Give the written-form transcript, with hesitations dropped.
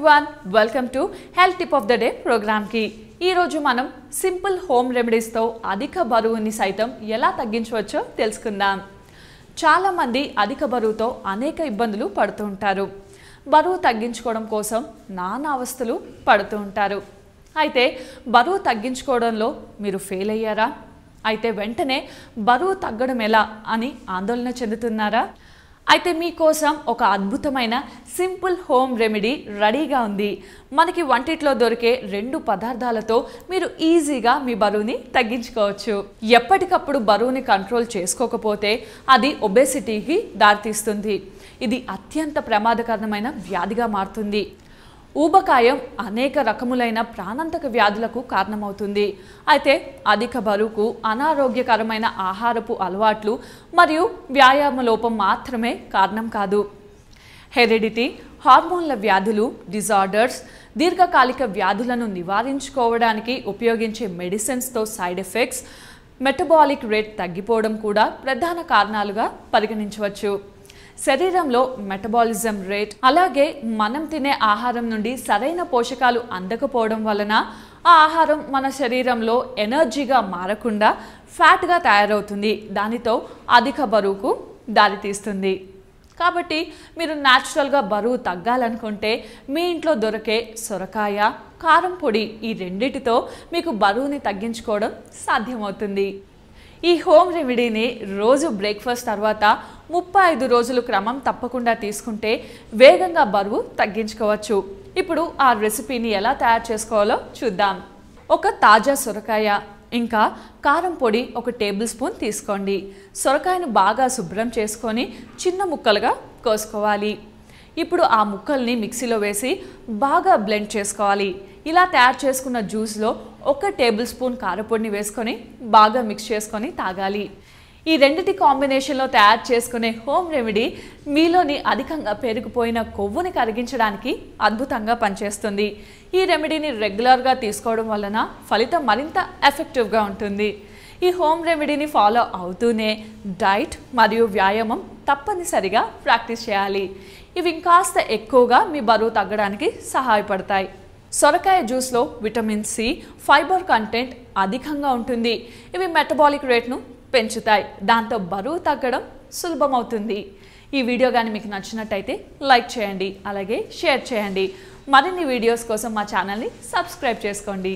everyone, welcome to Health Tip of the Day program ki. ఈ రోజు మనం simple home remedies తో అధిక బరువుని సైతం ఎలా తగ్గించవచ్చో తెలుసుకుందాం. చాలా మంది అధిక బరువుతో అనేక ఇబ్బందులు పడుతూ ఉంటారు. బరువు తగ్గించుకోవడం కోసం నానా అవస్థలు పడుతూ ఉంటారు. అయితే బరువు తగ్గించుకోవడంలో మీరు ఫెయిల్ అయ్యారా? అయితే వెంటనే బరువు తగ్గడం ఎలా అని ఆందోళన చెందుతున్నారా? అయితే మీకోసం ఒక అద్భుతమైన సింపుల్ హోమ్ రెమెడీ రెడీగా ఉంది. మనకి వంటిట్లో దొరికే 2 పదార్థాలతో మీరు ఈజీగా మీ బరువుని తగ్గించుకోవచ్చు. ఎప్పటికప్పుడు బరువుని కంట్రోల్ చేసుకోకపోతే అది ఒబేసిటీకి దారితీస్తుంది. ఇది అత్యంత ప్రమాదకరమైన వ్యాధిగా మారుతుంది. ఊబకాయం అనేక రకములైన ప్రాణాంతక వ్యాధులకు కారణమవుతుంది. అయితే అధిక బరువుకు అనారోగ్యకరమైన ఆహారపు అలవాట్లు మరియు వ్యాయామ లోపం మాత్రమే కారణం కాదు. హెరిడిటీ, హార్మోన్ల వ్యాధులు, డిజార్డర్స్, దీర్ఘకాలిక వ్యాధులను నివారించుకోవడానికి ఉపయోగించే మెడిసిన్స్తో సైడ్ ఎఫెక్ట్స్, మెటబాలిక్ రేట్ తగ్గిపోవడం కూడా ప్రధాన కారణాలుగా పరిగణించవచ్చు. శరీరంలో మెటబాలిజం రేట్ అలాగే మనం తినే ఆహారం నుండి సరైన పోషకాలు అందకపోవడం వలన ఆ ఆహారం మన శరీరంలో ఎనర్జీగా మారకుండా ఫ్యాట్గా తయారవుతుంది. దానితో అధిక బరువుకు దారితీస్తుంది. కాబట్టి మీరు న్యాచురల్గా బరువు తగ్గాలనుకుంటే మీ ఇంట్లో దొరికే సొరకాయ, కారం పొడి ఈ రెండిటితో మీకు బరువుని తగ్గించుకోవడం సాధ్యమవుతుంది. ఈ హోమ్ రెమెడీని రోజు బ్రేక్ఫాస్ట్ తర్వాత 35 రోజులు క్రమం తప్పకుండా తీసుకుంటే వేగంగా బరువు తగ్గించుకోవచ్చు. ఇప్పుడు ఆ రెసిపీని ఎలా తయారు చేసుకోవాలో చూద్దాం. ఒక తాజా సొరకాయ ఇంకా కారం పొడి 1 టేబుల్ స్పూన్ తీసుకోండి. సొరకాయను బాగా శుభ్రం చేసుకొని చిన్న ముక్కలుగా కోసుకోవాలి. ఇప్పుడు ఆ ముక్కల్ని మిక్సీలో వేసి బాగా బ్లెండ్ చేసుకోవాలి. ఇలా తయారు చేసుకున్న జ్యూస్లో 1 టేబుల్ స్పూన్ కారపొడిని వేసుకొని బాగా మిక్స్ చేసుకొని తాగాలి. ఈ రెండిటి కాంబినేషన్లో తయారు చేసుకునే హోమ్ రెమెడీ మీలోని అధికంగా పెరిగిపోయిన కొవ్వుని కరిగించడానికి అద్భుతంగా పనిచేస్తుంది. ఈ రెమెడీని రెగ్యులర్గా తీసుకోవడం వలన ఫలితం మరింత ఎఫెక్టివ్గా ఉంటుంది. ఈ హోమ్ రెమెడీని ఫాలో అవుతూనే డైట్ మరియు వ్యాయామం తప్పనిసరిగా ప్రాక్టీస్ చేయాలి. ఇవి ఇంకాస్త ఎక్కువగా మీ బరువు తగ్గడానికి సహాయపడతాయి. సొరకాయ జ్యూస్లో విటమిన్ సి, ఫైబర్ కంటెంట్ అధికంగా ఉంటుంది. ఇవి మెటబాలిక్ రేట్ను పెంచుతాయి. దాంతో బరువు తగ్గడం సులభమవుతుంది. ఈ వీడియో కానీ మీకు నచ్చినట్టయితే లైక్ చేయండి, అలాగే షేర్ చేయండి. మరిన్ని వీడియోస్ కోసం మా ఛానల్ని సబ్స్క్రైబ్ చేసుకోండి.